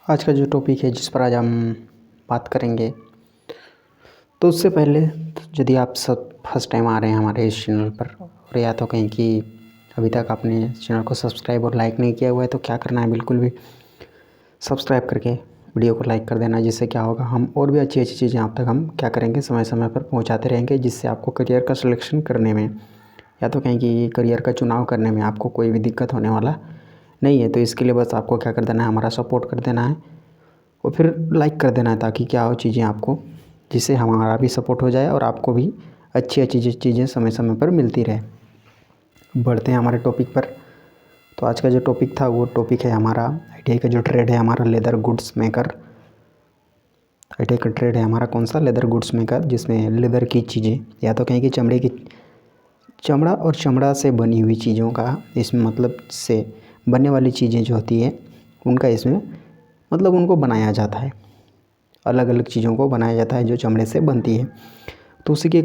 आज का जो टॉपिक है जिस पर आज हम बात करेंगे, तो उससे पहले यदि आप सब फर्स्ट टाइम आ रहे हैं हमारे इस चैनल पर और या तो कहीं कि अभी तक आपने चैनल को सब्सक्राइब और लाइक नहीं किया हुआ है, तो क्या करना है, बिल्कुल भी सब्सक्राइब करके वीडियो को लाइक कर देना। जिससे क्या होगा, हम और भी अच्छी अच्छी चीज़ें आप तक हम क्या करेंगे, समय समय पर पहुँचाते रहेंगे, जिससे आपको करियर का सिलेक्शन करने में या तो कहीं कि करियर का चुनाव करने में आपको कोई भी दिक्कत होने वाला नहीं है। तो इसके लिए बस आपको क्या कर देना है, हमारा सपोर्ट कर देना है और फिर लाइक कर देना है, ताकि क्या हो चीज़ें आपको, जिससे हमारा भी सपोर्ट हो जाए और आपको भी अच्छी अच्छी चीज़ें समय समय पर मिलती रहे। बढ़ते हैं हमारे टॉपिक पर। तो आज का जो टॉपिक था वो टॉपिक है हमारा आईटीआई का जो ट्रेड है हमारा लेदर गुड्स मेकर। आईटीआई का ट्रेड है हमारा कौन सा, लेदर गुड्स मेकर, जिसमें लेदर की चीज़ें या तो कहीं की चमड़ा और चमड़ा से बनी हुई चीज़ों का, इसमें मतलब से बनने वाली चीज़ें जो होती है उनका इसमें मतलब उनको बनाया जाता है, अलग अलग चीज़ों को बनाया जाता है जो चमड़े से बनती है। तो उसी के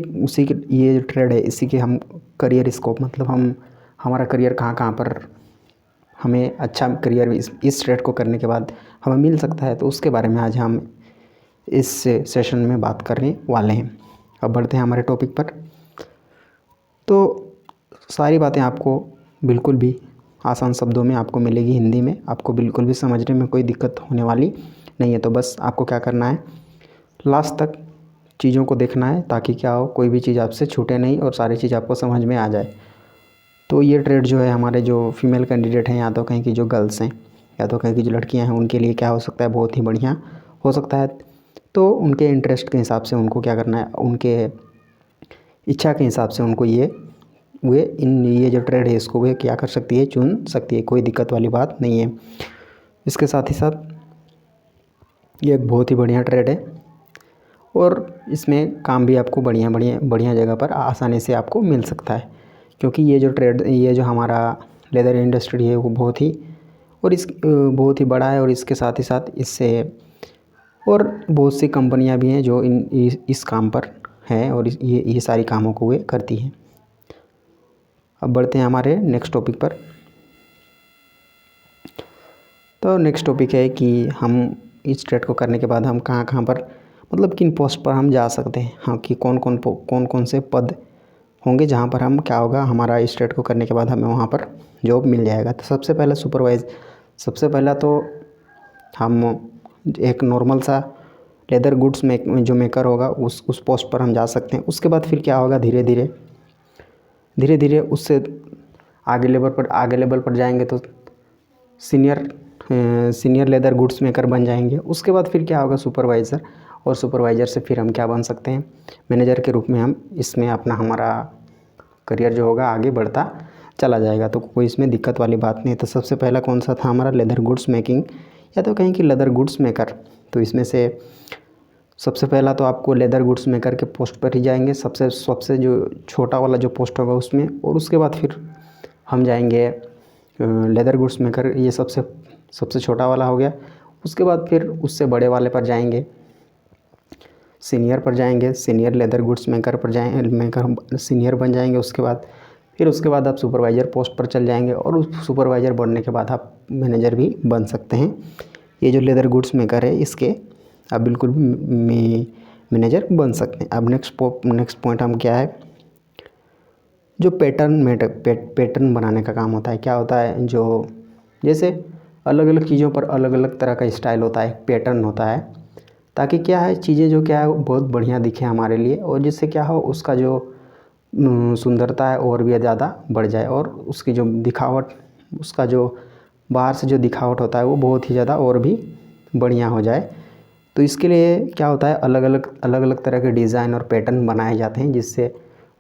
ये जो ट्रेड है, इसी के हम करियर स्कोप, मतलब हम हमारा करियर कहाँ कहाँ पर हमें अच्छा करियर इस ट्रेड को करने के बाद हमें मिल सकता है, तो उसके बारे में आज हम इस सेशन में बात करने वाले हैं। अब बढ़ते हैं हमारे टॉपिक पर। तो सारी बातें आपको बिल्कुल भी आसान शब्दों में आपको मिलेगी, हिंदी में आपको बिल्कुल भी समझने में कोई दिक्कत होने वाली नहीं है। तो बस आपको क्या करना है, लास्ट तक चीज़ों को देखना है, ताकि क्या हो, कोई भी चीज़ आपसे छूटे नहीं और सारी चीज़ आपको समझ में आ जाए। तो ये ट्रेड जो है हमारे जो फीमेल कैंडिडेट हैं या तो कहीं की जो गर्ल्स हैं या तो कहीं की जो लड़कियां हैं, उनके लिए क्या हो सकता है, बहुत ही बढ़िया हो सकता है। तो उनके इंटरेस्ट के हिसाब से उनको क्या करना है, उनके इच्छा के हिसाब से उनको ये जो ट्रेड है इसको वे क्या कर सकती है, चुन सकती है, कोई दिक्कत वाली बात नहीं है। इसके साथ ही साथ ये एक बहुत ही बढ़िया ट्रेड है और इसमें काम भी आपको बढ़िया बढ़िया बढ़िया जगह पर आसानी से आपको मिल सकता है, क्योंकि ये जो हमारा लेदर इंडस्ट्री है वो बहुत ही बड़ा है। और इसके साथ ही साथ इससे और बहुत सी कंपनियां भी हैं जो इस काम पर हैं और ये सारी कामों को वे करती हैं। अब बढ़ते हैं हमारे नेक्स्ट टॉपिक पर। तो नेक्स्ट टॉपिक है कि हम इस ट्रेड को करने के बाद हम कहाँ कहाँ पर, मतलब किन पोस्ट पर हम जा सकते हैं, हाँ, कि कौन कौन से पद होंगे जहाँ पर हम क्या होगा, हमारा इस ट्रेड को करने के बाद हमें वहाँ पर जॉब मिल जाएगा। तो सबसे पहला तो हम एक नॉर्मल सा लेदर गुड्स जो मेकर होगा उस पोस्ट पर हम जा सकते हैं। उसके बाद फिर क्या होगा, धीरे धीरे उससे आगे लेवल पर जाएंगे तो सीनियर लेदर गुड्स मेकर बन जाएंगे। उसके बाद फिर क्या होगा, सुपरवाइज़र, और सुपरवाइज़र से फिर हम क्या बन सकते हैं, मैनेजर के रूप में हम इसमें हमारा करियर जो होगा आगे बढ़ता चला जाएगा। तो कोई इसमें दिक्कत वाली बात नहीं है। तो सबसे पहला कौन सा था हमारा, लेदर गुड्स मेकिंग या तो कहीं की लेदर गुड्स मेकर। तो इसमें से सबसे पहला तो आपको लेदर गुड्स मेकर के पोस्ट पर ही जाएंगे, सबसे जो छोटा वाला जो पोस्ट होगा उसमें, और उसके बाद फिर हम जाएंगे लेदर गुड्स मेकर, ये सबसे छोटा वाला हो गया। उसके बाद फिर उससे बड़े वाले पर जाएंगे, सीनियर लेदर गुड्स मेकर पर मेकर सीनियर बन जाएंगे। उसके बाद आप सुपरवाइज़र पोस्ट पर चल जाएंगे और उस सुपरवाइज़र बनने के बाद आप मैनेजर भी बन सकते हैं। ये जो लेदर गुड्स मेकर है इसके आप बिल्कुल भी मैनेजर बन सकते हैं। अब नेक्स्ट पॉइंट हम क्या है, जो पैटर्न बनाने का काम होता है। क्या होता है, जो जैसे अलग अलग चीज़ों पर अलग अलग तरह का स्टाइल होता है, पैटर्न होता है, ताकि क्या है, चीज़ें जो क्या है वो बहुत बढ़िया दिखे हमारे लिए, और जिससे क्या हो, उसका जो सुंदरता है और भी ज़्यादा बढ़ जाए, और उसकी जो दिखावट, उसका जो बाहर से जो दिखावट होता है वो बहुत ही ज़्यादा और भी बढ़िया हो जाए। तो इसके लिए क्या होता है, अलग अलग तरह के डिज़ाइन और पैटर्न बनाए जाते हैं, जिससे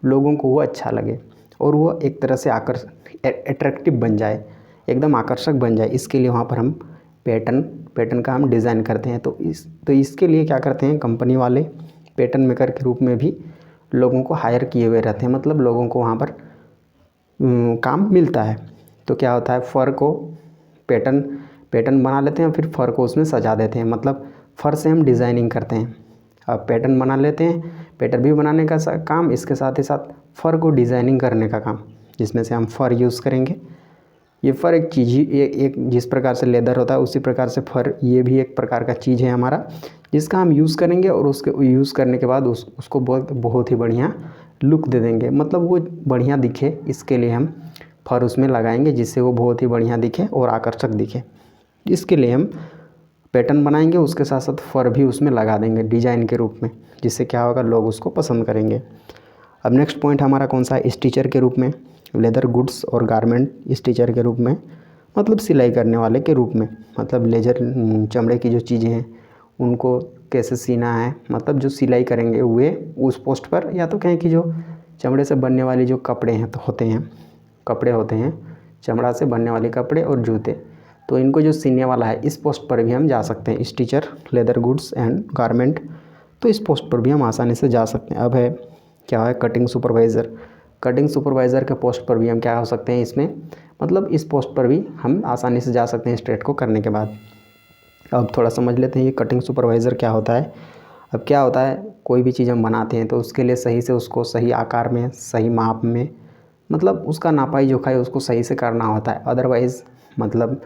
लोगों को वो अच्छा लगे और वो एक तरह से अट्रैक्टिव बन जाए, एकदम आकर्षक बन जाए। इसके लिए वहाँ पर हम पैटर्न का हम डिज़ाइन करते हैं। तो इसके लिए क्या करते हैं, कंपनी वाले पैटर्न मेकर के रूप में भी लोगों को हायर किए हुए रहते हैं, मतलब लोगों को वहाँ पर काम मिलता है। तो क्या होता है, फर को पैटर्न बना लेते हैं, फिर फर को उसमें सजा देते हैं, मतलब फर से हम डिज़ाइनिंग करते हैं। अब पैटर्न बना लेते हैं, पैटर्न भी बनाने का काम, इसके साथ ही साथ फर को डिज़ाइनिंग करने का काम, जिसमें से हम फर यूज़ करेंगे, ये फर एक चीज़ ही एक जिस प्रकार से लेदर होता है उसी प्रकार से फर ये भी एक प्रकार का चीज़ है हमारा, जिसका हम यूज़ करेंगे और उसके यूज़ करने के बाद उसको बहुत ही बढ़िया लुक दे देंगे, मतलब वो बढ़िया दिखे, इसके लिए हम फर उसमें लगाएंगे जिससे वो बहुत ही बढ़िया दिखे और आकर्षक दिखे। इसके लिए हम पैटर्न बनाएंगे, उसके साथ साथ फर भी उसमें लगा देंगे डिजाइन के रूप में, जिससे क्या होगा, लोग उसको पसंद करेंगे। अब नेक्स्ट पॉइंट हमारा कौन सा है, स्टिचर के रूप में। लेदर गुड्स और गारमेंट स्टिचर के रूप में, मतलब सिलाई करने वाले के रूप में, मतलब लेजर चमड़े की जो चीज़ें हैं उनको कैसे सीना है, मतलब जो सिलाई करेंगे वे उस पोस्ट पर, या तो कहें कि जो चमड़े से बनने वाली जो कपड़े हैं तो कपड़े होते हैं चमड़ा से बनने वाले कपड़े और जूते, तो इनको जो सीने वाला है इस पोस्ट पर भी हम जा सकते हैं, Stitcher leather goods and garment, तो इस पोस्ट पर भी हम आसानी से जा सकते हैं। अब है क्या है, कटिंग सुपरवाइज़र। कटिंग सुपरवाइज़र के पोस्ट पर भी हम क्या हो सकते हैं इसमें, मतलब इस पोस्ट पर भी हम आसानी से जा सकते हैं स्ट्रेट को करने के बाद। अब थोड़ा समझ लेते हैं ये कटिंग सुपरवाइज़र क्या होता है। अब क्या होता है, कोई भी चीज़ हम बनाते हैं तो उसके लिए सही से उसको सही आकार में, सही माप में, मतलब उसका नापाई जोखाई उसको सही से करना होता है। अदरवाइज़ मतलब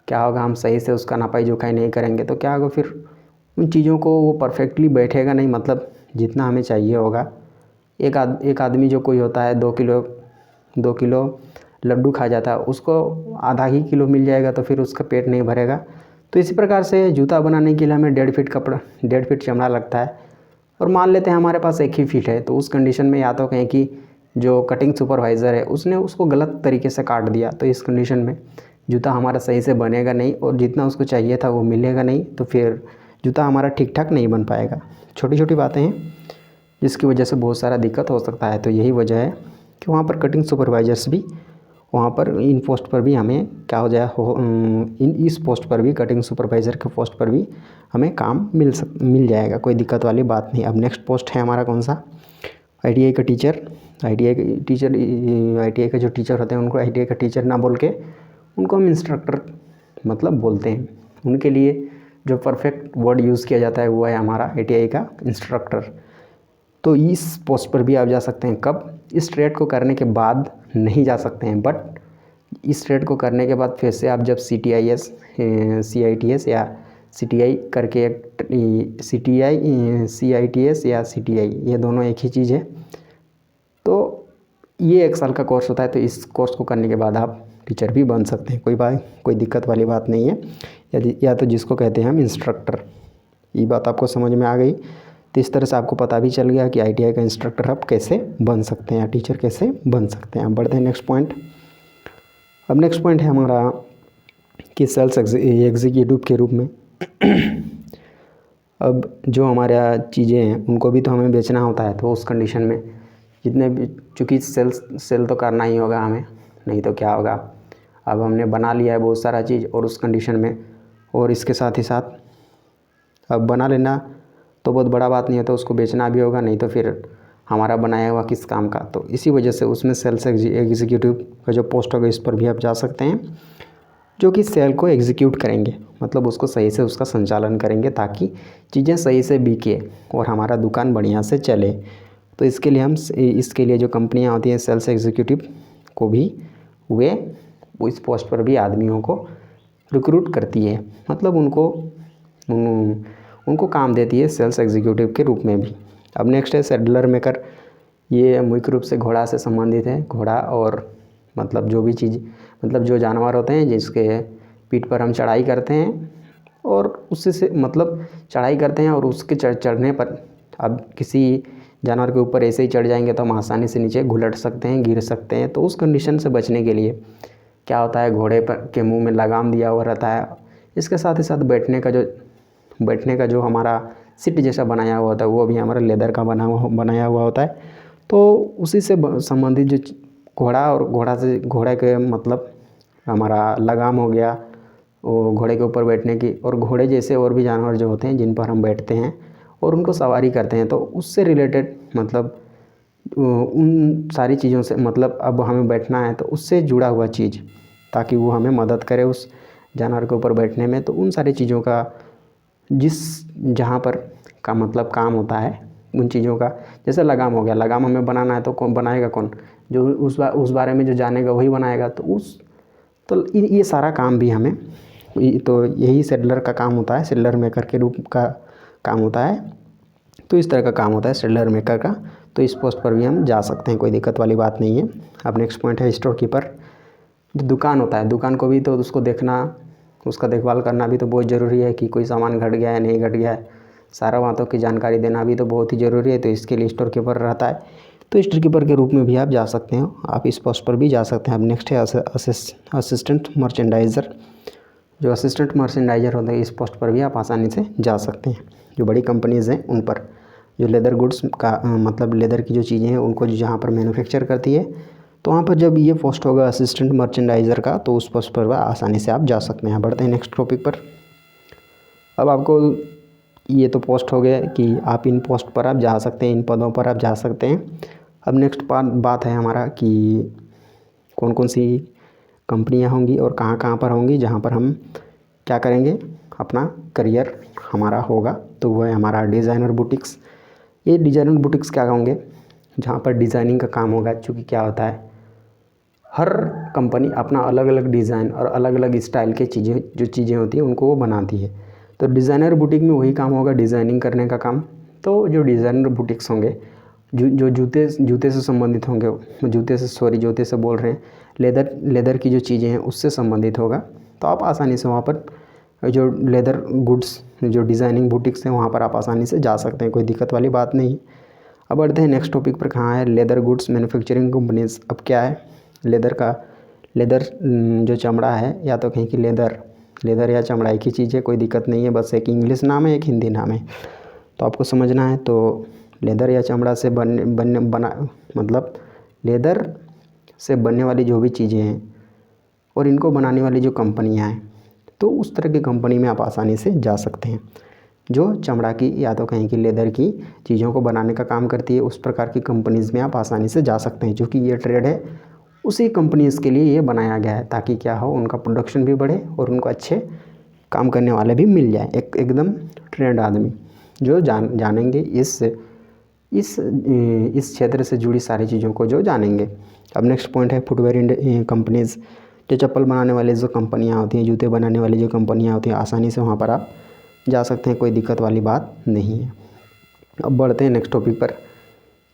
क्या होगा, हम सही से उसका नापाई जोखाई नहीं करेंगे तो क्या होगा, फिर उन चीज़ों को वो परफेक्टली बैठेगा नहीं, मतलब जितना हमें चाहिए होगा। एक आदमी जो कोई होता है 2 किलो लड्डू खा जाता है, उसको आधा ही किलो मिल जाएगा तो फिर उसका पेट नहीं भरेगा। तो इसी प्रकार से जूता बनाने के लिए हमें 1.5 फीट चमड़ा लगता है, और मान लेते हैं हमारे पास 1 ही फीट है, तो उस कंडीशन में या तो कहें कि जो कटिंग सुपरवाइज़र है उसने उसको गलत तरीके से काट दिया, तो इस कंडीशन में जूता हमारा सही से बनेगा नहीं और जितना उसको चाहिए था वो मिलेगा नहीं, तो फिर जूता हमारा ठीक ठाक नहीं बन पाएगा। छोटी छोटी बातें हैं जिसकी वजह से बहुत सारा दिक्कत हो सकता है, तो यही वजह है कि वहाँ पर कटिंग सुपरवाइज़र्स भी, वहाँ पर इन पोस्ट पर भी हमें क्या हो जाए इस पोस्ट पर भी, कटिंग सुपरवाइज़र के पोस्ट पर भी हमें काम मिल जाएगा, कोई दिक्कत वाली बात नहीं। अब नेक्स्ट पोस्ट है हमारा कौन सा, ITI का टीचर। ITI का जो टीचर होते हैं उनको ITI का टीचर ना बोल के उनको हम इंस्ट्रक्टर मतलब बोलते हैं। उनके लिए जो परफेक्ट वर्ड यूज़ किया जाता है वो है हमारा ITI का इंस्ट्रक्टर। तो इस पोस्ट पर भी आप जा सकते हैं, कब, इस ट्रेड को करने के बाद नहीं जा सकते हैं, बट इस ट्रेड को करने के बाद फिर से आप जब CTIS CITS या CTI करके CTI CITS या CTI, ये दोनों एक ही चीज़ है। तो ये 1 साल का कोर्स होता है, तो इस कोर्स को करने के बाद आप टीचर भी बन सकते हैं, कोई दिक्कत वाली बात नहीं है। या तो जिसको कहते हैं हम इंस्ट्रक्टर। ये बात आपको समझ में आ गई, तो इस तरह से आपको पता भी चल गया कि ITI का इंस्ट्रक्टर आप कैसे बन सकते हैं या टीचर कैसे बन सकते हैं। अब बढ़ते हैं नेक्स्ट पॉइंट। अब नेक्स्ट पॉइंट है हमारा कि सेल्स एग्जीक्यूटिव के रूप में। अब जो हमारा चीज़ें हैं उनको भी तो हमें बेचना होता है, तो उस कंडीशन में जितने भी, चूँकि सेल तो करना ही होगा हमें, नहीं तो क्या होगा। अब हमने बना लिया है बहुत सारा चीज़ और उस कंडीशन में, और इसके साथ ही साथ अब बना लेना तो बहुत बड़ा बात नहीं है, तो उसको बेचना भी होगा, नहीं तो फिर हमारा बनाया हुआ किस काम का। तो इसी वजह से उसमें सेल्स एग्जीक्यूटिव का जो पोस्ट होगा इस पर भी आप जा सकते हैं, जो कि सेल को एग्जीक्यूट करेंगे, मतलब उसको सही से उसका संचालन करेंगे ताकि चीज़ें सही से बिके और हमारा दुकान बढ़िया से चले। तो इसके लिए जो कंपनियां होती हैं सेल्स एग्जीक्यूटिव को भी वे इस पोस्ट पर भी आदमियों को रिक्रूट करती है, मतलब उनको काम देती है सेल्स एग्जीक्यूटिव के रूप में भी। अब नेक्स्ट है सेडलर मेकर। ये मुख्य रूप से घोड़ा से संबंधित है। घोड़ा और मतलब जो भी चीज़, मतलब जो जानवर होते हैं जिसके पीठ पर हम चढ़ाई करते हैं और उससे से मतलब चढ़ाई करते हैं, और उसके चढ़ने पर अब किसी जानवर के ऊपर ऐसे ही चढ़ जाएंगे तो हम आसानी से नीचे घुलट सकते हैं, गिर सकते हैं। तो उस कंडीशन से बचने के लिए क्या होता है, घोड़े पर के मुंह में लगाम दिया हुआ रहता है। इसके साथ ही साथ बैठने का जो हमारा सीट जैसा बनाया हुआ होता है वो भी हमारा लेदर का बनाया हुआ होता है। तो उसी से संबंधित जो घोड़ा और घोड़े के मतलब हमारा लगाम हो गया, वो घोड़े के ऊपर बैठने की, और घोड़े जैसे और भी जानवर जो होते हैं जिन पर हम बैठते हैं और उनको सवारी करते हैं, तो उससे रिलेटेड मतलब उन सारी चीज़ों से, मतलब अब हमें बैठना है तो उससे जुड़ा हुआ चीज़, ताकि वो हमें मदद करे उस जानवर के ऊपर बैठने में। तो उन सारी चीज़ों का जहाँ पर का मतलब काम होता है, उन चीज़ों का, जैसे लगाम हो गया, लगाम हमें बनाना है तो कौन बनाएगा, कौन जो उस बारे में जो जानेगा वही बनाएगा। तो तो ये सारा काम भी हमें, तो यही सेडलर का काम होता है, सेडलर मेकर के रूप का काम होता है। तो इस तरह का काम होता है सेडलर मेकर का। तो इस पोस्ट पर भी हम जा सकते हैं, कोई दिक्कत वाली बात नहीं है। अब नेक्स्ट पॉइंट है स्टोर कीपर। जो दुकान होता है, दुकान को भी तो उसको देखना, उसका देखभाल करना भी तो बहुत ज़रूरी है कि कोई सामान घट गया है नहीं घट गया है, सारा बातों की जानकारी देना भी तो बहुत ही ज़रूरी है। तो इसके लिए स्टोर कीपर रहता है। तो स्टोर कीपर के रूप में भी आप जा सकते हो, आप इस पोस्ट पर भी जा सकते हैं। अब नेक्स्ट है असिस्टेंट मर्चेंडाइज़र। जो असिस्टेंट मर्चेंडाइज़र होता है, इस पोस्ट पर भी आप आसानी से जा सकते हैं। जो बड़ी कंपनीज़ हैं उन पर, जो लेदर गुड्स का मतलब लेदर की जो चीज़ें हैं उनको जहाँ पर मैन्युफैक्चर करती है, तो वहाँ पर जब ये पोस्ट होगा असिस्टेंट मर्चेंडाइज़र का, तो उस पोस्ट पर आसानी से आप जा सकते हैं। बढ़ते हैं नेक्स्ट टॉपिक पर। अब आपको ये तो पोस्ट हो गया कि आप इन पोस्ट पर आप जा सकते हैं, इन पदों पर आप जा सकते हैं। अब नेक्स्ट बात है हमारा कि कौन कौन सी कंपनियां होंगी और कहाँ कहाँ पर होंगी जहाँ पर हम क्या करेंगे, अपना करियर हमारा होगा। तो वो है हमारा डिज़ाइनर बुटीक्स। ये डिज़ाइनर बुटीक्स क्या होंगे, जहाँ पर डिज़ाइनिंग का काम होगा। चूँकि क्या होता है, हर कंपनी अपना अलग अलग डिज़ाइन और अलग अलग स्टाइल के जो चीज़ें होती हैं उनको वो बनाती है। तो डिज़ाइनर बुटीक में वही काम होगा, डिज़ाइनिंग करने का काम। तो जो डिज़ाइनर बुटीक्स होंगे, जो जूते से संबंधित होंगे, जूते से बोल रहे हैं, लेदर की जो चीज़ें हैं उससे संबंधित होगा। तो आप आसानी से वहाँ पर जो लेदर गुड्स, जो डिज़ाइनिंग बुटीक्स हैं वहाँ पर आप आसानी से जा सकते हैं, कोई दिक्कत वाली बात नहीं। अब बढ़ते हैं नेक्स्ट टॉपिक पर, कहाँ है लेदर गुड्स मैन्युफैक्चरिंग कंपनीज। अब क्या है, लेदर जो चमड़ा है, या तो कहीं की लेदर या चमड़ा एक ही चीज़ है, कोई दिक्कत नहीं है, बस एक इंग्लिश नाम है एक हिंदी नाम है, तो आपको समझना है। तो लेदर या चमड़ा से मतलब लेदर से बनने वाली जो भी चीज़ें हैं और इनको बनाने वाली जो कंपनियां हैं, तो उस तरह की कंपनी में आप आसानी से जा सकते हैं। जो चमड़ा की या तो कहीं की लेदर की चीज़ों को बनाने का काम करती है, उस प्रकार की कंपनीज़ में आप आसानी से जा सकते हैं। क्योंकि ये ट्रेड है, उसी कंपनीज़ के लिए ये बनाया गया है, ताकि क्या हो, उनका प्रोडक्शन भी बढ़े और उनको अच्छे काम करने वाले भी मिल जाए। एकदम ट्रेंड आदमी जो जानेंगे इस क्षेत्र से जुड़ी सारी चीज़ों को जो जानेंगे। अब नेक्स्ट पॉइंट है फुटवेयर कंपनीज़। जो चप्पल बनाने वाली जो कंपनियां होती हैं, जूते बनाने वाली जो कंपनियां होती हैं, आसानी से वहाँ पर आप जा सकते हैं, कोई दिक्कत वाली बात नहीं है। अब बढ़ते हैं नेक्स्ट टॉपिक पर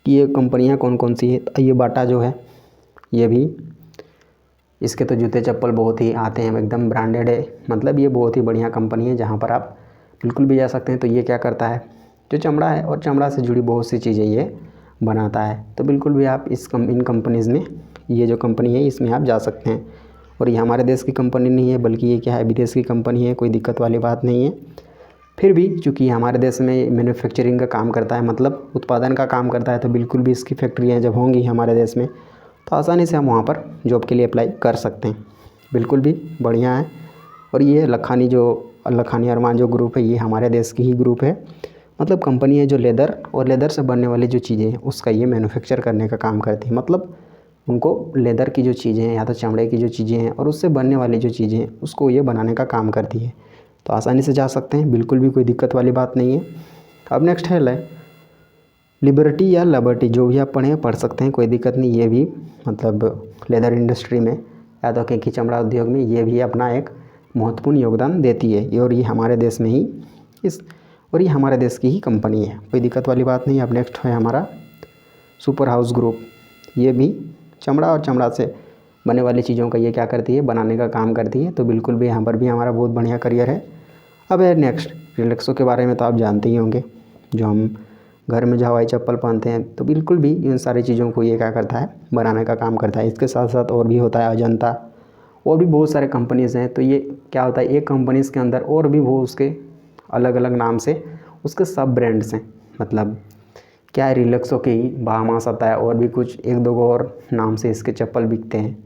कि ये कंपनियां कौन कौन सी है। ये बाटा जो है, ये भी, इसके तो जूते चप्पल बहुत ही आते हैं, एकदम ब्रांडेड है, मतलब ये बहुत ही बढ़िया कंपनी है जहाँ पर आप बिल्कुल भी जा सकते हैं। तो ये क्या करता है, जो चमड़ा है और चमड़ा से जुड़ी बहुत सी चीज़ें ये बनाता है। तो बिल्कुल भी आप इन कंपनीज़ में, ये जो कंपनी है इसमें आप जा सकते हैं। और ये हमारे देश की कंपनी नहीं है, बल्कि ये क्या है, विदेश की कंपनी है, कोई दिक्कत वाली बात नहीं है। फिर भी चूँकि हमारे देश में मैन्युफैक्चरिंग का काम करता है, मतलब उत्पादन का काम करता है, तो बिल्कुल भी इसकी फैक्ट्रियाँ जब होंगी हमारे देश में, तो आसानी से हम वहाँ पर जॉब के लिए अप्लाई कर सकते हैं। बिल्कुल भी बढ़िया है। और ये लखानी अरमान जो ग्रुप है, ये हमारे देश की ही ग्रुप है, मतलब कंपनी है जो लेदर और लेदर से बनने वाली जो चीज़ें हैं उसका ये मैन्युफैक्चर करने का काम करती है। मतलब उनको लेदर की जो चीज़ें हैं या तो चमड़े की जो चीज़ें हैं और उससे बनने वाली जो चीज़ें हैं उसको ये बनाने का काम करती है। तो आसानी से जा सकते हैं, बिल्कुल भी कोई दिक्कत वाली बात नहीं है। अब नेक्स्ट है लिबर्टी या लिबर्टी, जो भी आप पढ़ सकते हैं, कोई दिक्कत नहीं। ये भी मतलब लेदर इंडस्ट्री में या तो कहीं चमड़ा उद्योग में ये भी अपना एक महत्वपूर्ण योगदान देती है। और ये हमारे देश में ही ये हमारे देश की ही कंपनी है, कोई दिक्कत वाली बात नहीं। अब नेक्स्ट है हमारा सुपर हाउस ग्रुप। ये भी चमड़ा और चमड़ा से बनने वाली चीज़ों का ये क्या करती है, बनाने का काम करती है। तो बिल्कुल भी यहाँ पर भी हमारा बहुत बढ़िया करियर है। अब है नेक्स्ट रिलैक्सो के बारे में, तो आप जानते ही होंगे, जो हम घर में जो हवाई चप्पल पहनते हैं, तो बिल्कुल भी इन सारी चीज़ों को ये क्या करता है, बनाने का काम करता है। इसके साथ साथ और भी होता है अजंता, और भी बहुत सारे कंपनीज़ हैं। तो ये क्या होता है, एक कंपनीज़ के अंदर और भी वो उसके अलग अलग नाम से उसके सब ब्रांड्स हैं। मतलब क्या है, रिलैक्सो के ही बाहामास आता है, और भी कुछ एक दो और नाम से इसके चप्पल बिकते हैं।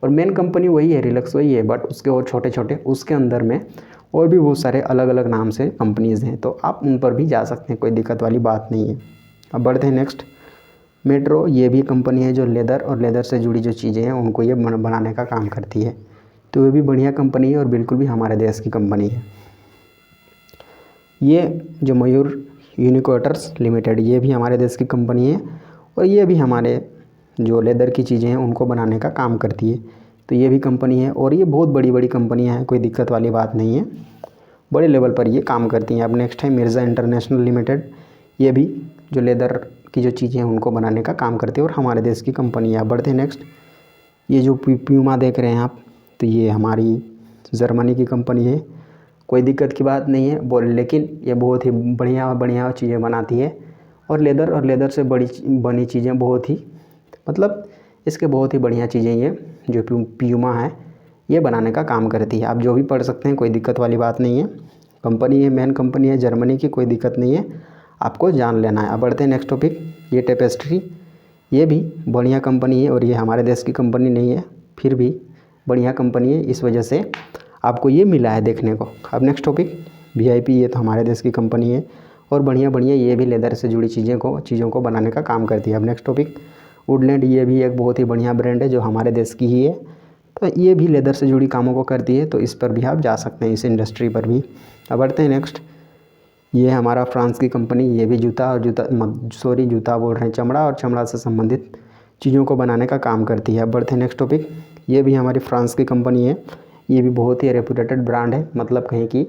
और मेन कंपनी वही है, रिलैक्सो ही है, बट उसके और छोटे छोटे उसके अंदर में और भी बहुत सारे अलग अलग नाम से कंपनीज़ हैं। तो आप उन पर भी जा सकते हैं, कोई दिक्कत वाली बात नहीं है। अब बढ़ते हैं नेक्स्ट मेट्रो। ये भी कंपनी है जो लेदर और लेदर से जुड़ी जो चीज़ें हैं उनको ये बनाने का काम करती है। तो ये भी बढ़िया कंपनी है और बिल्कुल भी हमारे देश की कंपनी है। ये जो मयूर यूनिकोटर्स लिमिटेड, ये भी हमारे देश की कंपनी है और ये भी हमारे जो लेदर की चीज़ें हैं उनको बनाने का काम करती है। तो ये भी कंपनी है और ये बहुत बड़ी बड़ी कंपनियाँ हैं, कोई दिक्कत वाली बात नहीं है, बड़े लेवल पर ये काम करती हैं। अब नेक्स्ट है मिर्ज़ा इंटरनेशनल लिमिटेड, ये भी जो लेदर की जो चीज़ें हैं उनको बनाने का काम करती है और हमारे देश की कंपनी है। अब बढ़ते हैं नेक्स्ट, ये जो प्यूमा देख रहे हैं आप, तो ये हमारी जर्मनी की कंपनी है, कोई दिक्कत की बात नहीं है लेकिन ये बहुत ही बढ़िया बढ़िया चीज़ें बनाती है और लेदर से बनी चीज़ें बहुत ही मतलब इसके बहुत ही बढ़िया चीज़ें ये जो प्यूमा है ये बनाने का काम करती है। आप जो भी पढ़ सकते हैं, कोई दिक्कत वाली बात नहीं है, कंपनी है, मेन कंपनी है जर्मनी की, कोई दिक्कत नहीं है, आपको जान लेना है। अब बढ़ते हैं नेक्स्ट टॉपिक, ये टेपेस्ट्री, ये भी बढ़िया कंपनी है और ये हमारे देश की कंपनी नहीं है, फिर भी बढ़िया कंपनी है, इस वजह से आपको ये मिला है देखने को। अब नेक्स्ट टॉपिक वीआईपी, ये तो हमारे देश की कंपनी है और बढ़िया बढ़िया ये भी लेदर से जुड़ी चीज़ों को बनाने का काम करती है। अब नेक्स्ट टॉपिक वुडलैंड, ये भी एक बहुत ही बढ़िया ब्रांड है जो हमारे देश की ही है, तो ये भी लेदर से जुड़ी कामों को करती है, तो इस पर भी आप जा सकते हैं, इस इंडस्ट्री पर भी। अब बढ़ते हैं नेक्स्ट, ये हमारा फ्रांस की कंपनी, ये भी जूता बोल रहे हैं, चमड़ा और चमड़ा से संबंधित चीज़ों को बनाने का काम करती है। अब बढ़ते हैं नेक्स्ट टॉपिक, ये भी हमारी फ्रांस की कंपनी है, ये भी बहुत ही रेपुटेटेड ब्रांड है, मतलब कहें कि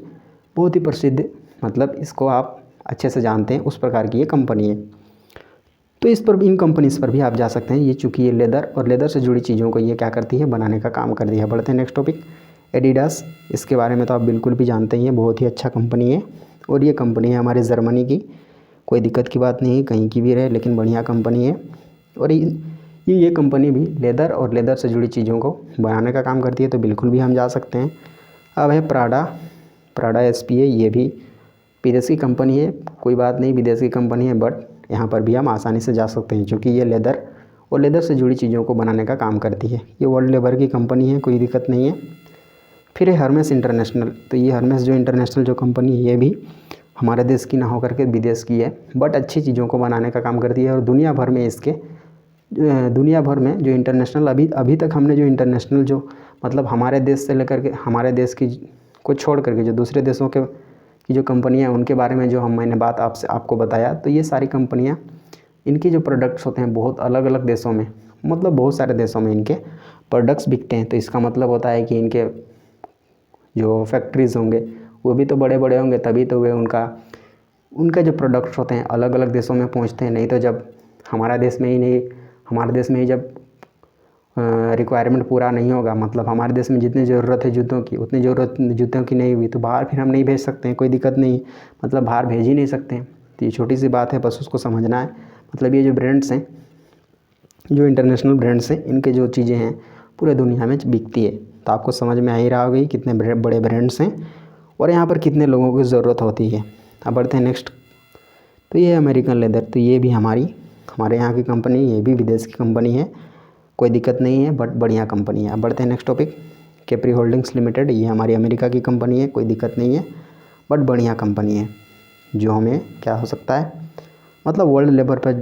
बहुत ही प्रसिद्ध, मतलब इसको आप अच्छे से जानते हैं, उस प्रकार की ये कंपनी है, तो इस पर भी, इन कंपनीज़ पर भी आप जा सकते हैं। ये चूँकि ये लेदर से जुड़ी चीज़ों को ये क्या करती है, बनाने का काम करती है। बढ़ते हैं नेक्स्ट टॉपिक, एडिडास, इसके बारे में तो आप बिल्कुल भी जानते ही हैं, बहुत ही अच्छा कंपनी है और ये कंपनी है हमारे जर्मनी की, कोई दिक्कत की बात नहीं है, कहीं की भी रहे लेकिन बढ़िया कंपनी है और ये कंपनी भी लेदर से जुड़ी चीज़ों को बनाने का काम करती है, तो बिल्कुल भी हम जा सकते हैं। अब है प्राडा एसपीए, ये भी विदेश की कंपनी है, कोई बात नहीं, विदेश की कंपनी है, बट यहाँ पर भी हम आसानी से जा सकते हैं क्योंकि ये लेदर से जुड़ी चीज़ों को बनाने का काम करती है। ये वर्ल्ड लेवल की कंपनी है, कोई दिक्कत नहीं है। फिर है हर्मेस इंटरनेशनल, तो ये हर्मेस जो इंटरनेशनल जो कंपनी है ये भी हमारे देश की ना होकर के विदेश की है, बट अच्छी चीज़ों को बनाने का काम करती है और दुनिया भर में जो इंटरनेशनल अभी तक हमने जो इंटरनेशनल जो मतलब हमारे देश से लेकर के हमारे देश की को छोड़ करके जो दूसरे देशों की जो कंपनियां उनके बारे में जो मैंने बात आपको बताया, तो ये सारी कंपनियां, इनके जो प्रोडक्ट्स होते हैं बहुत अलग अलग देशों में, मतलब बहुत सारे देशों में इनके प्रोडक्ट्स बिकते हैं, तो इसका मतलब होता है कि इनके जो फैक्ट्रीज़ होंगे वो भी तो बड़े बड़े होंगे, तभी तो वे उनका जो प्रोडक्ट्स होते हैं अलग अलग देशों में पहुंचते हैं, नहीं तो जब हमारे देश में ही जब रिक्वायरमेंट पूरा नहीं होगा, मतलब हमारे देश में जितनी ज़रूरत है जूतों की उतनी ज़रूरत जूतों की नहीं हुई, तो बाहर फिर हम नहीं भेज सकते हैं, कोई दिक्कत नहीं, मतलब बाहर भेज ही नहीं सकते हैं, तो ये छोटी सी बात है, बस उसको समझना है। मतलब ये जो ब्रांड्स हैं, जो इंटरनेशनल ब्रांड्स हैं, इनके जो चीज़ें हैं पूरे दुनिया में बिकती है, तो आपको समझ में आ ही रहा होगा कितने बड़े ब्रांड्स हैं और यहाँ पर कितने लोगों की ज़रूरत होती है। अब बढ़ते हैं नेक्स्ट, तो ये अमेरिकन लेदर, तो ये भी हमारे यहाँ की कंपनी, ये भी विदेश की कंपनी है, कोई दिक्कत नहीं है, बट बढ़िया कंपनी है। अब बढ़ते हैं next topic, Capri holdings limited, ये हमारी अमेरिका की कंपनी है, कोई दिक्कत नहीं है, बट बढ़िया कंपनी है, जो हमें क्या हो सकता है, मतलब वर्ल्ड लेवल पर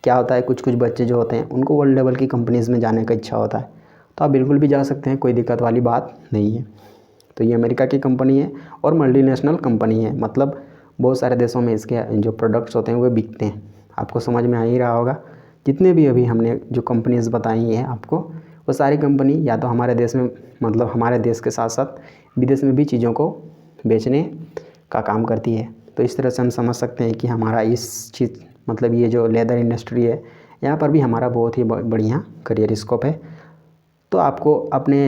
क्या होता है, कुछ बच्चे जो होते हैं उनको वर्ल्ड लेवल की कंपनीज़ में जाने का इच्छा होता है, तो आप बिल्कुल भी जा सकते हैं, कोई दिक्कत वाली बात नहीं है। तो ये अमेरिका की कंपनी है और मल्टीनेशनल कंपनी है, मतलब बहुत सारे देशों में इसके जो प्रोडक्ट्स होते हैं वो बिकते हैं, आपको समझ में आ ही रहा होगा। जितने भी अभी हमने जो कंपनीज़ बताई हैं आपको, वो सारी कंपनी या तो हमारे देश में, मतलब हमारे देश के साथ साथ विदेश में भी चीज़ों को बेचने का काम करती है, तो इस तरह से हम समझ सकते हैं कि हमारा इस चीज़ मतलब ये जो लेदर इंडस्ट्री है यहाँ पर भी हमारा बहुत ही बढ़िया करियर स्कोप है। तो आपको अपने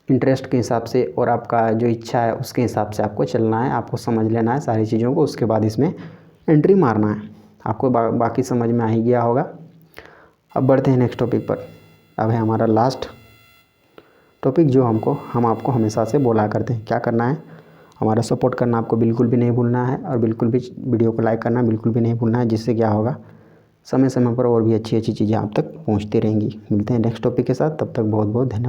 इंटरेस्ट के हिसाब से और आपका जो इच्छा है उसके हिसाब से आपको चलना है, आपको समझ लेना है सारी चीज़ों को, उसके बाद इसमें एंट्री मारना है, आपको बाकी समझ में आ ही गया होगा। अब बढ़ते हैं नेक्स्ट टॉपिक पर, अब है हमारा लास्ट टॉपिक जो हम आपको हमेशा से बोला करते हैं, क्या करना है, हमारा सपोर्ट करना आपको बिल्कुल भी नहीं भूलना है और बिल्कुल भी वीडियो को लाइक करना बिल्कुल भी नहीं भूलना है, जिससे क्या होगा समय समय पर और भी अच्छी चीज़ें आप तक पहुंचती रहेंगी। मिलते हैं नेक्स्ट टॉपिक के साथ, तब तक बहुत बहुत धन्यवाद।